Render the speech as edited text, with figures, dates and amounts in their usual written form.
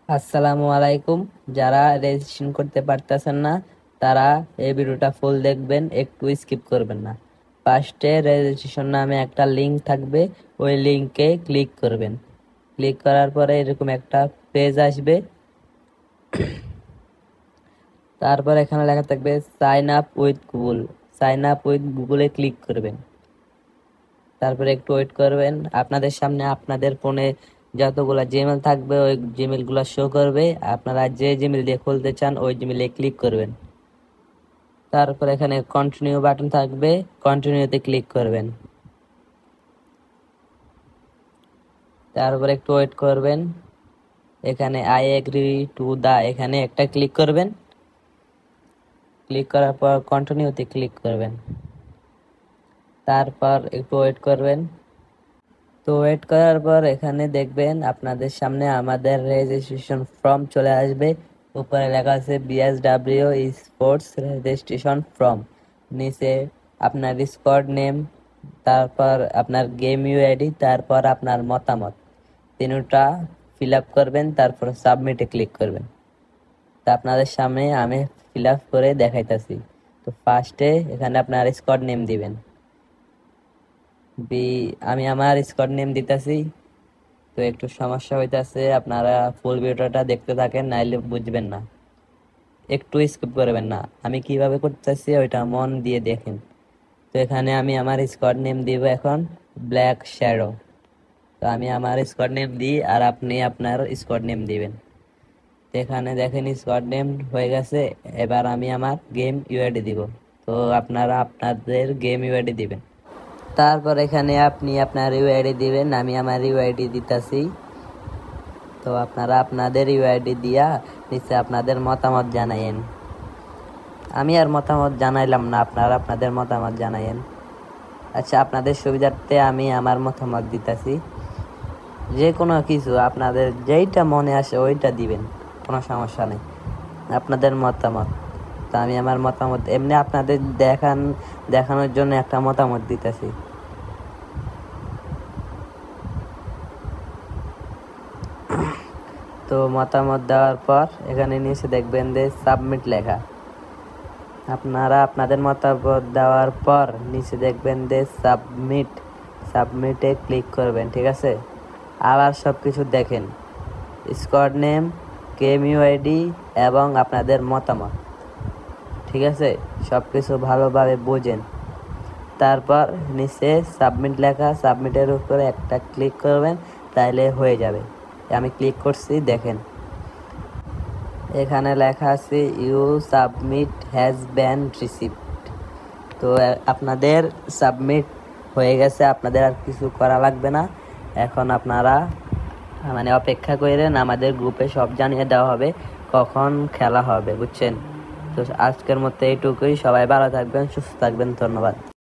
আসসালামু আলাইকুম। যারা রেজিস্ট্রেশন করতে পারতেছেন না তারা এই ভিডিওটা ফুল দেখবেন, একটু স্কিপ করবেন না। ফার্স্টে রেজিস্ট্রেশন নামে একটা লিংক থাকবে, ওই লিংকে ক্লিক করবেন। ক্লিক করার পরে এরকম একটা পেজ আসবে। তারপর এখানে লেখা থাকবে sign up with Google. Sign up with গুগলে ক্লিক করবেন। তারপরে একটু ওয়েট করবেন, আপনাদের সামনে আপনাদের ফোনে যতগুলা জিমেল থাকবে ওই জিমেল গুলা শো করবে। আপনারা যে জিমেল দিয়ে খুলতে চান ওই জিমেলে ক্লিক করবেন। তারপর এখানে কন্টিনিউ বাটন থাকবে, কন্টিনিউতে ক্লিক করবেন। তারপর একটু ওয়েট করবেন, এখানে আই এগ্রি টু দা এখানে একটা ক্লিক করবেন। ক্লিক করার পর কন্টিনিউতে ক্লিক করবেন। তারপর একটু ওয়েট করবেন। তো ওয়েট করার পর এখানে দেখবেন আপনাদের সামনে আমাদের রেজিস্ট্রেশন ফর্ম চলে আসবে। উপরে লেখা আছে বিএসডব্লিউ স্পোর্টস রেজিস্ট্রেশন ফর্ম। নিচে আপনার স্কোয়াড নেম, তারপর আপনার গেম ইউআইডি, তারপর আপনার মতামত তিনটা ফিল আপ করবেন। তারপর সাবমিটে ক্লিক করবেন। তা আপনাদের সামনে আমি ফিল আপ করে দেখাইতেছি। তো ফার্স্টে এখানে আপনার স্কোয়াড নেম দিবেন। আমি আমার স্কোয়াড নেম দিতেছি। তো একটু সমস্যা হইতাছে, আপনারা ফুল ভিডিওটা দেখতে থাকেন, নাইলে বুঝবেন না। একটু স্কিপ করবেন না, আমি কিভাবে করতেছি ওইটা মন দিয়ে দেখেন। তো এখানে আমি আমার স্কোয়াড নেম দিব এখন ব্ল্যাক শ্যাডো। তো আমি আমার স্কোয়াড নেম দিই আর আপনি আপনার স্কোয়াড নেম দিবেন। তো এখানে দেখেন স্কোয়াড নেম হয়ে গেছে। এবার আমি আমার গেম ইউআইডি দিব। তো আপনারা আপনাদের গেম ইউআইডি দিবেন। তারপর এখানে আপনি আপনার ইউআইডি দিবেন, আমি আমার ইউআইডি দিতেছি। তো আপনারা আপনাদের ইউআইডি দিয়া নিচে আপনাদের মতামত জানাইয়েন। আমি আর মতামত জানাইলাম না, আপনারা আপনাদের মতামত জানাইয়েন। আচ্ছা, আপনাদের সুবিধার্থে আমি আমার মতামত দিতেছি। যে কোনো কিছু আপনাদের যেইটা মনে আসে ওইটা দিবেন, কোনো সমস্যা নেই। আপনাদের মতামত। তো আমি আমার মতামত এমনি আপনাদের দেখানোর জন্য একটা মতামত দিতেছি। তো মতামত দেওয়ার পর এখানে নিচে দেখবেন যে সাবমিট লেখা। আপনারা আপনাদের মতামত দেওয়ার পর নিচে দেখবেন যে সাবমিটে ক্লিক করবেন। ঠিক আছে, আবার সব কিছু দেখেন, স্কোয়াড নেম, গেম ইউআইডি এবং আপনাদের মতামত। ঠিক আছে, সব কিছু ভালোভাবে বোঝেন। তারপর নিচে সাবমিট লেখা, সাবমিটের উপরে একটা ক্লিক করবেন, তাইলে হয়ে যাবে। আমি ক্লিক করছি, দেখেন এখানে লেখা আছে you submit has been received. তো আপনাদের সাবমিট হয়ে গেছে, আপনাদের আর কিছু করা লাগবে না। এখন আপনারা অপেক্ষা করেন, আমাদের গ্রুপে সব জানিয়ে দেওয়া হবে কখন খেলা হবে, বুঝছেন? তো আজকের মতো এইটুকুই। সবাই ভালো থাকবেন, সুস্থ থাকবেন, ধন্যবাদ।